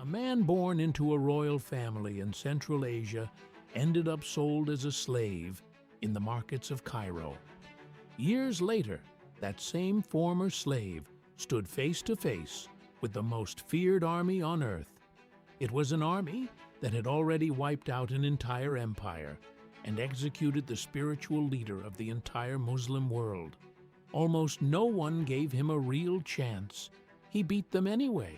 A man born into a royal family in Central Asia ended up sold as a slave in the markets of Cairo. Years later, that same former slave stood face to face with the most feared army on earth. It was an army that had already wiped out an entire empire and executed the spiritual leader of the entire Muslim world. Almost no one gave him a real chance. He beat them anyway.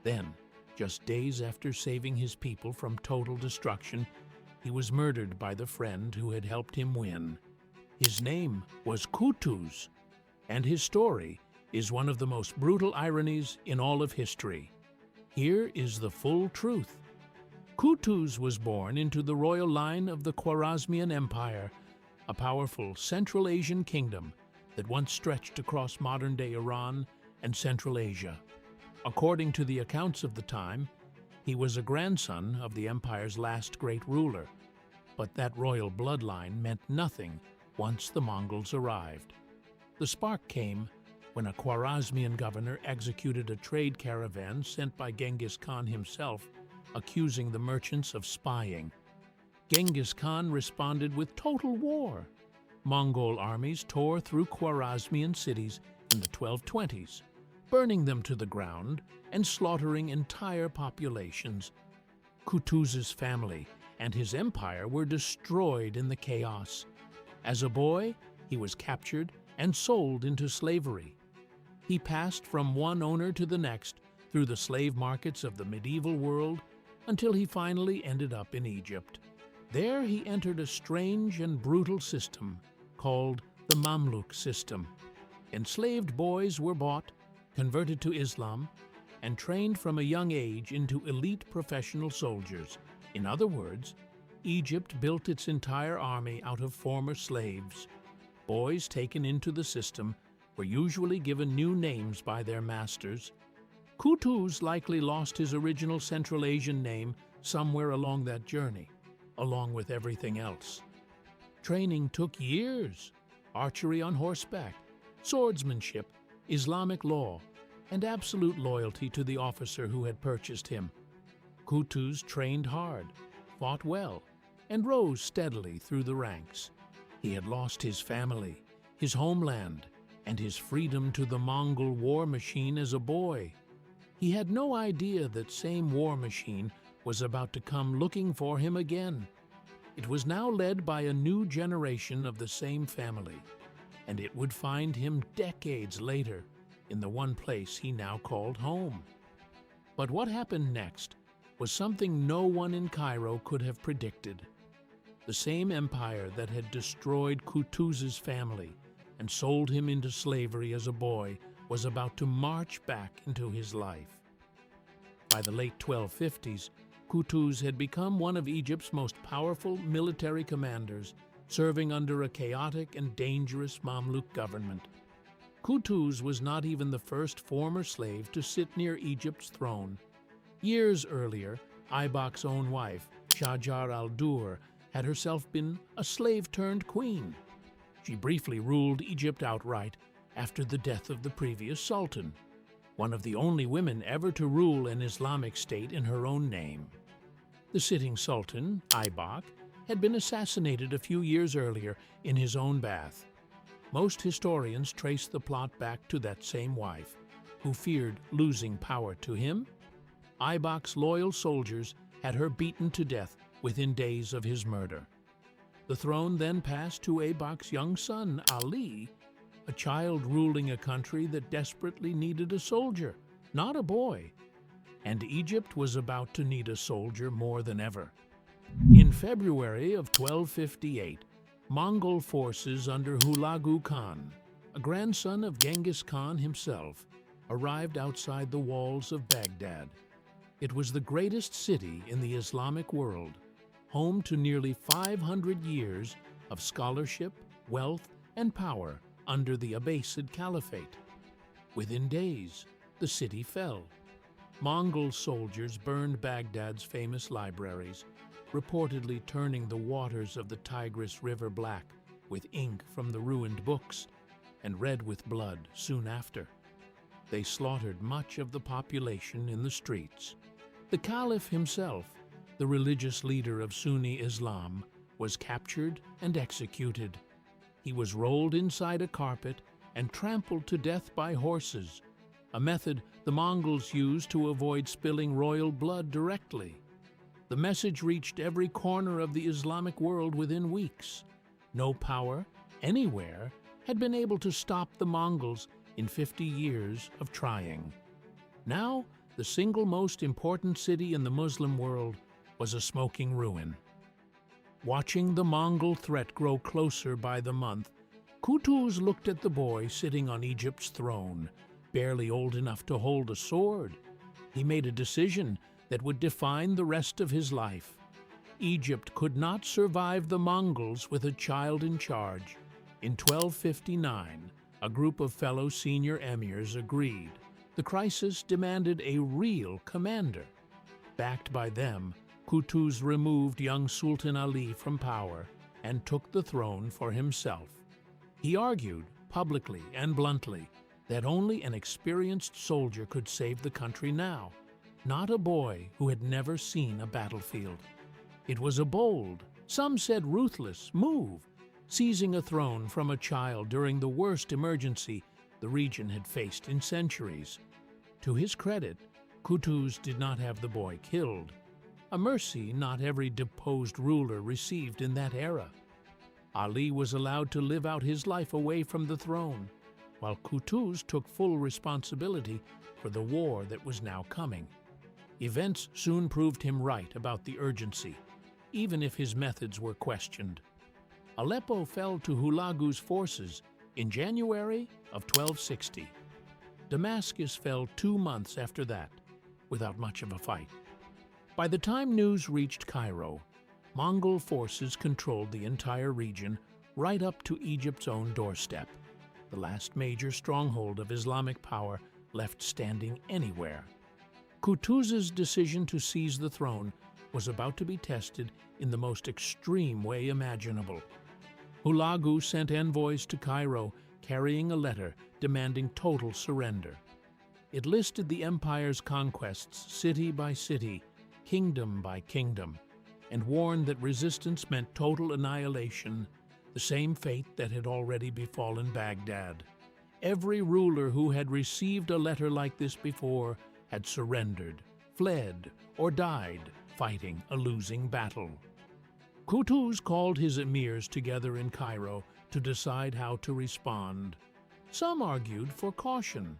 Then, just days after saving his people from total destruction, he was murdered by the friend who had helped him win. His name was Qutuz, and his story is one of the most brutal ironies in all of history. Here is the full truth. Qutuz was born into the royal line of the Khwarezmian Empire, a powerful Central Asian kingdom that once stretched across modern-day Iran and Central Asia. According to the accounts of the time, he was a grandson of the empire's last great ruler, but that royal bloodline meant nothing once the Mongols arrived. The spark came when a Khwarezmian governor executed a trade caravan sent by Genghis Khan himself, accusing the merchants of spying. Genghis Khan responded with total war. Mongol armies tore through Khwarezmian cities in the 1220s, burning them to the ground and slaughtering entire populations. Qutuz's family and his empire were destroyed in the chaos. As a boy, he was captured and sold into slavery. He passed from one owner to the next through the slave markets of the medieval world until he finally ended up in Egypt. There he entered a strange and brutal system called the Mamluke system. Enslaved boys were bought, converted to Islam, and trained from a young age into elite professional soldiers. In other words, Egypt built its entire army out of former slaves. Boys taken into the system were usually given new names by their masters. Qutuz likely lost his original Central Asian name somewhere along that journey, along with everything else. Training took years: archery on horseback, swordsmanship, Islamic law, and absolute loyalty to the officer who had purchased him. Qutuz trained hard, fought well, and rose steadily through the ranks. He had lost his family, his homeland, and his freedom to the Mongol war machine as a boy. He had no idea that same war machine was about to come looking for him again. It was now led by a new generation of the same family, and it would find him decades later in the one place he now called home. But what happened next was something no one in Cairo could have predicted. The same empire that had destroyed Qutuz's family and sold him into slavery as a boy was about to march back into his life. By the late 1250s, Qutuz had become one of Egypt's most powerful military commanders, serving under a chaotic and dangerous Mamluk government. Qutuz was not even the first former slave to sit near Egypt's throne. Years earlier, Aibak's own wife, Shajar al-Dur, had herself been a slave-turned-queen. She briefly ruled Egypt outright after the death of the previous sultan, one of the only women ever to rule an Islamic state in her own name. The sitting sultan, Aibak, had been assassinated a few years earlier in his own bath. Most historians trace the plot back to that same wife, who feared losing power to him. Aibak's loyal soldiers had her beaten to death within days of his murder. The throne then passed to Aibak's young son, Ali, a child ruling a country that desperately needed a soldier, not a boy. And Egypt was about to need a soldier more than ever. In February of 1258, Mongol forces under Hulagu Khan, a grandson of Genghis Khan himself, arrived outside the walls of Baghdad. It was the greatest city in the Islamic world, home to nearly 500 years of scholarship, wealth, and power under the Abbasid Caliphate. Within days, the city fell. Mongol soldiers burned Baghdad's famous libraries, reportedly turning the waters of the Tigris River black with ink from the ruined books and red with blood soon after. They slaughtered much of the population in the streets. The Caliph himself, the religious leader of Sunni Islam, was captured and executed. He was rolled inside a carpet and trampled to death by horses, a method the Mongols used to avoid spilling royal blood directly. The message reached every corner of the Islamic world within weeks. No power, anywhere, had been able to stop the Mongols in 50 years of trying. Now, the single most important city in the Muslim world was a smoking ruin. Watching the Mongol threat grow closer by the month, Qutuz looked at the boy sitting on Egypt's throne, barely old enough to hold a sword. He made a decision that would define the rest of his life. Egypt could not survive the Mongols with a child in charge. In 1259, a group of fellow senior emirs agreed. The crisis demanded a real commander. Backed by them, Qutuz removed young Sultan Ali from power and took the throne for himself. He argued, publicly and bluntly, that only an experienced soldier could save the country now, not a boy who had never seen a battlefield. It was a bold, some said ruthless, move, seizing a throne from a child during the worst emergency the region had faced in centuries. To his credit, Qutuz did not have the boy killed, a mercy not every deposed ruler received in that era. Ali was allowed to live out his life away from the throne, while Qutuz took full responsibility for the war that was now coming. Events soon proved him right about the urgency, even if his methods were questioned. Aleppo fell to Hulagu's forces in January of 1260. Damascus fell 2 months after that, without much of a fight. By the time news reached Cairo, Mongol forces controlled the entire region right up to Egypt's own doorstep, the last major stronghold of Islamic power left standing anywhere. Qutuz's decision to seize the throne was about to be tested in the most extreme way imaginable. Hulagu sent envoys to Cairo carrying a letter demanding total surrender. It listed the empire's conquests city by city, kingdom by kingdom, and warned that resistance meant total annihilation, the same fate that had already befallen Baghdad. Every ruler who had received a letter like this before had surrendered, fled, or died fighting a losing battle. Qutuz called his emirs together in Cairo to decide how to respond. Some argued for caution.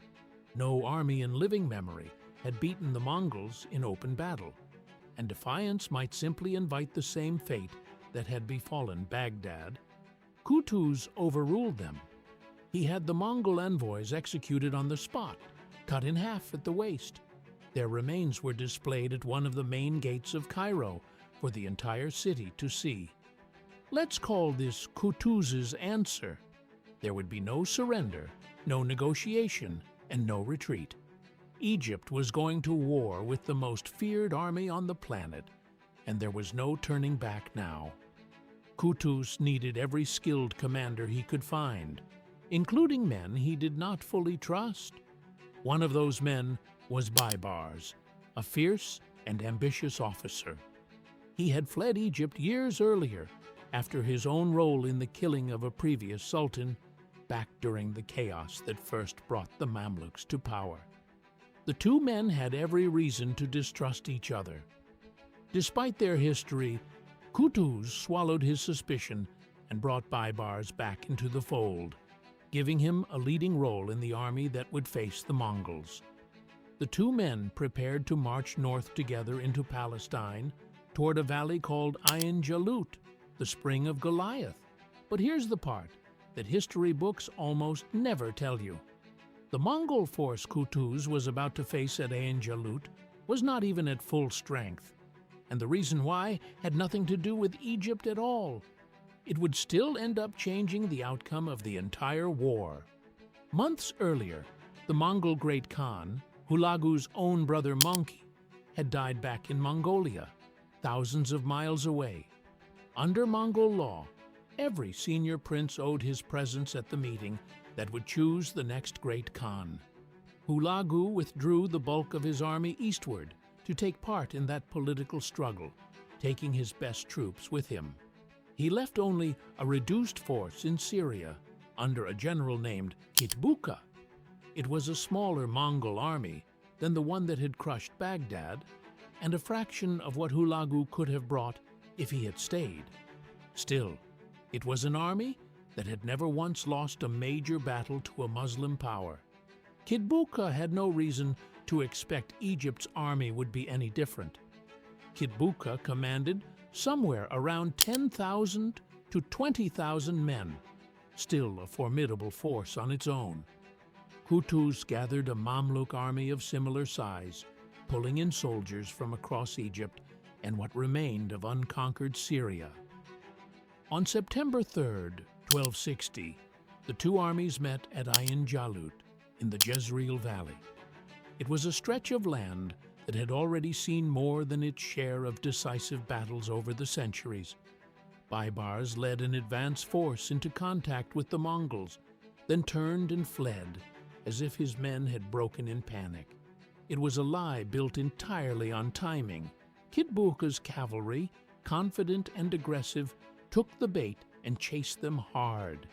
No army in living memory had beaten the Mongols in open battle, and defiance might simply invite the same fate that had befallen Baghdad. Qutuz overruled them. He had the Mongol envoys executed on the spot, cut in half at the waist. Their remains were displayed at one of the main gates of Cairo for the entire city to see. Let's call this Qutuz's answer. There would be no surrender, no negotiation, and no retreat. Egypt was going to war with the most feared army on the planet, and there was no turning back now. Qutuz needed every skilled commander he could find, including men he did not fully trust. One of those men was Baibars, a fierce and ambitious officer. He had fled Egypt years earlier after his own role in the killing of a previous sultan, back during the chaos that first brought the Mamluks to power. The two men had every reason to distrust each other. Despite their history, Qutuz swallowed his suspicion and brought Baibars back into the fold, giving him a leading role in the army that would face the Mongols. The two men prepared to march north together into Palestine toward a valley called Ain Jalut, the spring of Goliath. But here's the part that history books almost never tell you. The Mongol force Qutuz was about to face at Ain Jalut was not even at full strength, and the reason why had nothing to do with Egypt at all. It would still end up changing the outcome of the entire war. Months earlier, the Mongol Great Khan, Hulagu's own brother Monkey, had died back in Mongolia, thousands of miles away. Under Mongol law, every senior prince owed his presence at the meeting that would choose the next great Khan. Hulagu withdrew the bulk of his army eastward to take part in that political struggle, taking his best troops with him. He left only a reduced force in Syria under a general named Qutuz. It was a smaller Mongol army than the one that had crushed Baghdad, and a fraction of what Hulagu could have brought if he had stayed. Still, it was an army that had never once lost a major battle to a Muslim power. Qutuz had no reason to expect Egypt's army would be any different. Qutuz commanded somewhere around 10,000 to 20,000 men, still a formidable force on its own. Qutuz gathered a Mamluke army of similar size, pulling in soldiers from across Egypt and what remained of unconquered Syria. On September 3rd, 1260, the two armies met at Ain Jalut in the Jezreel Valley. It was a stretch of land that had already seen more than its share of decisive battles over the centuries. Baibars led an advance force into contact with the Mongols, then turned and fled as if his men had broken in panic. It was a lie built entirely on timing. Qutuz's cavalry, confident and aggressive, took the bait and chased them hard.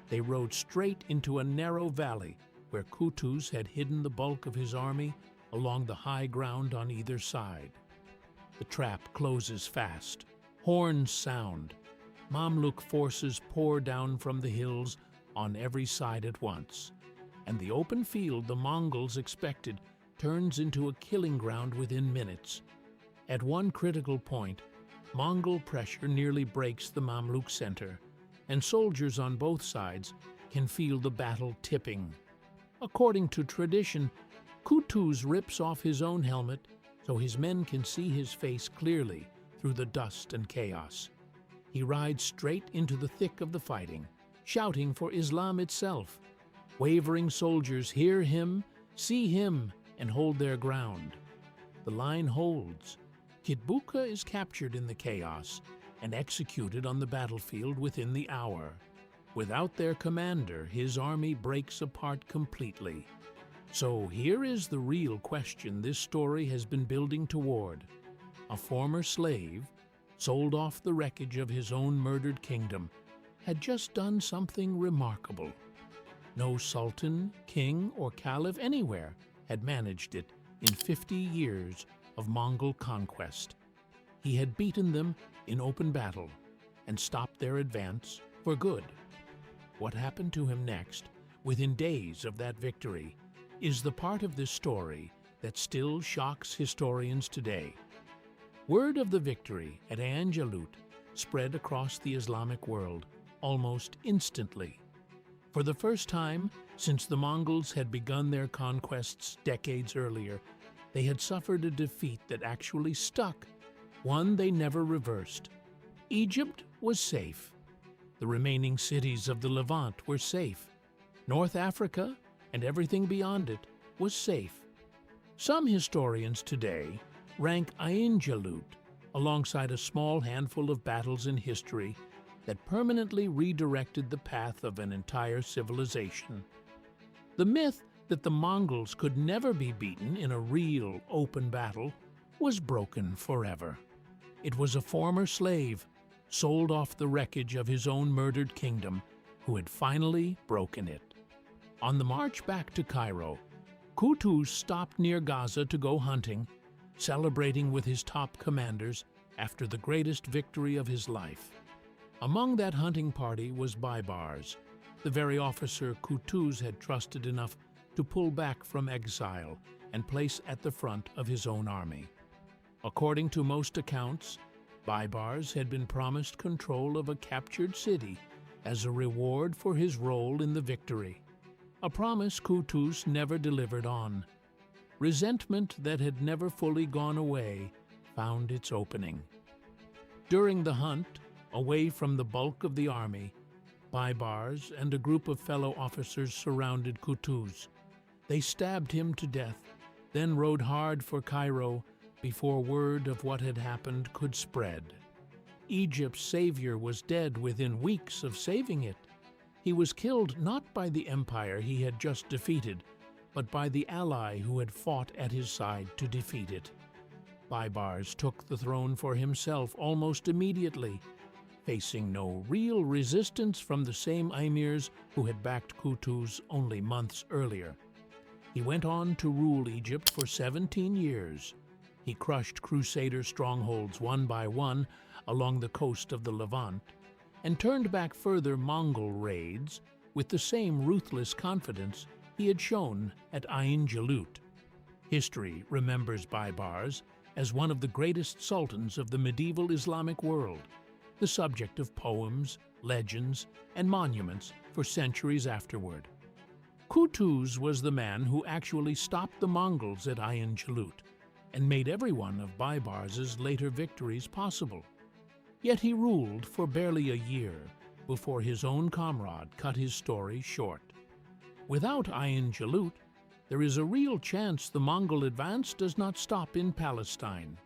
They rode straight into a narrow valley where Qutuz had hidden the bulk of his army along the high ground on either side. The trap closes fast. Horns sound. Mamluk forces pour down from the hills on every side at once, and the open field the Mongols expected turns into a killing ground within minutes. At one critical point, Mongol pressure nearly breaks the Mamluk center, and soldiers on both sides can feel the battle tipping. According to tradition, Qutuz rips off his own helmet so his men can see his face clearly through the dust and chaos. He rides straight into the thick of the fighting, shouting for Islam itself. Wavering soldiers hear him, see him, and hold their ground. The line holds. Qutuz is captured in the chaos and executed on the battlefield within the hour. Without their commander, his army breaks apart completely. So here is the real question this story has been building toward. A former slave, sold off the wreckage of his own murdered kingdom, had just done something remarkable. No sultan, king, or caliph anywhere had managed it in 50 years of Mongol conquest. He had beaten them in open battle and stopped their advance for good. What happened to him next, within days of that victory, is the part of this story that still shocks historians today. Word of the victory at Ain Jalut spread across the Islamic world almost instantly. For the first time since the Mongols had begun their conquests decades earlier, they had suffered a defeat that actually stuck, one they never reversed. Egypt was safe. The remaining cities of the Levant were safe. North Africa and everything beyond it was safe. Some historians today rank Ain Jalut alongside a small handful of battles in history that permanently redirected the path of an entire civilization. The myth that the Mongols could never be beaten in a real open battle was broken forever. It was a former slave, sold off the wreckage of his own murdered kingdom, who had finally broken it. On the march back to Cairo, Qutuz stopped near Gaza to go hunting, celebrating with his top commanders after the greatest victory of his life. Among that hunting party was Baibars, the very officer Qutuz had trusted enough to pull back from exile and place at the front of his own army. According to most accounts, Baibars had been promised control of a captured city as a reward for his role in the victory, a promise Qutuz never delivered on. Resentment that had never fully gone away found its opening. During the hunt, away from the bulk of the army, Baibars and a group of fellow officers surrounded Qutuz. They stabbed him to death, then rode hard for Cairo before word of what had happened could spread. Egypt's savior was dead within weeks of saving it. He was killed not by the empire he had just defeated, but by the ally who had fought at his side to defeat it. Baibars took the throne for himself almost immediately, facing no real resistance from the same emirs who had backed Qutuz only months earlier. He went on to rule Egypt for 17 years. He crushed Crusader strongholds one by one along the coast of the Levant, and turned back further Mongol raids with the same ruthless confidence he had shown at Ain Jalut. History remembers Baibars as one of the greatest sultans of the medieval Islamic world, the subject of poems, legends, and monuments for centuries afterward. Qutuz was the man who actually stopped the Mongols at Ain Jalut and made every one of Baibars' later victories possible. Yet he ruled for barely a year before his own comrade cut his story short. Without Ain Jalut, there is a real chance the Mongol advance does not stop in Palestine.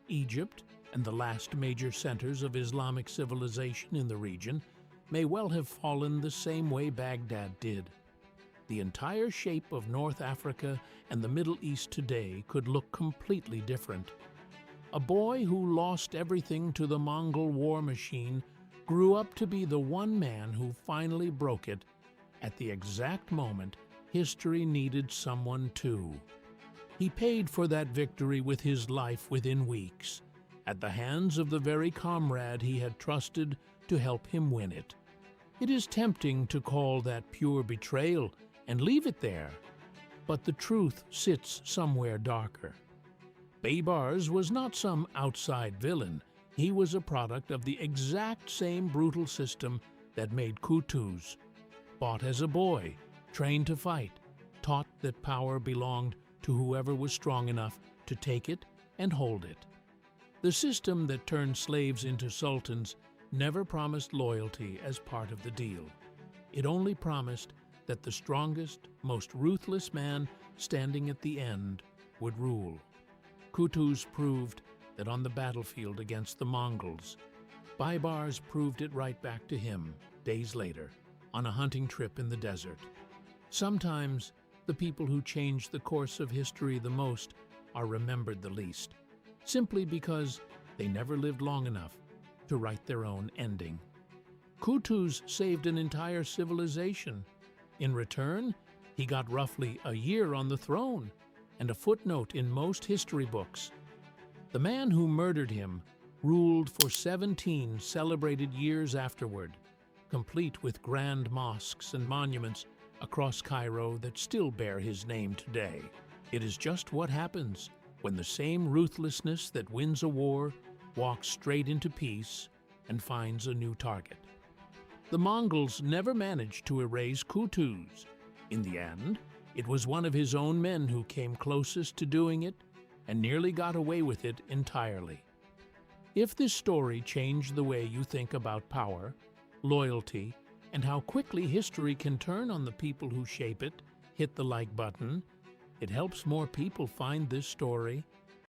Egypt, and the last major centers of Islamic civilization in the region, may well have fallen the same way Baghdad did. The entire shape of North Africa and the Middle East today could look completely different. A boy who lost everything to the Mongol war machine grew up to be the one man who finally broke it at the exact moment history needed someone too. He paid for that victory with his life within weeks, at the hands of the very comrade he had trusted to help him win it. It is tempting to call that pure betrayal and leave it there, but the truth sits somewhere darker. Baibars was not some outside villain. He was a product of the exact same brutal system that made Qutuz. Bought as a boy, trained to fight, taught that power belonged to whoever was strong enough to take it and hold it. The system that turned slaves into sultans never promised loyalty as part of the deal. It only promised that the strongest, most ruthless man standing at the end would rule. Qutuz proved that on the battlefield against the Mongols. Baibars proved it right back to him days later on a hunting trip in the desert. Sometimes the people who change the course of history the most are remembered the least, simply because they never lived long enough to write their own ending. Qutuz saved an entire civilization. In return, he got roughly a year on the throne and a footnote in most history books. The man who murdered him ruled for 17 celebrated years afterward, complete with grand mosques and monuments across Cairo that still bear his name today. It is just what happens when the same ruthlessness that wins a war walks straight into peace and finds a new target. The Mongols never managed to erase Qutuz. In the end, it was one of his own men who came closest to doing it and nearly got away with it entirely. If this story changed the way you think about power, loyalty, and how quickly history can turn on the people who shape it, hit the like button. It helps more people find this story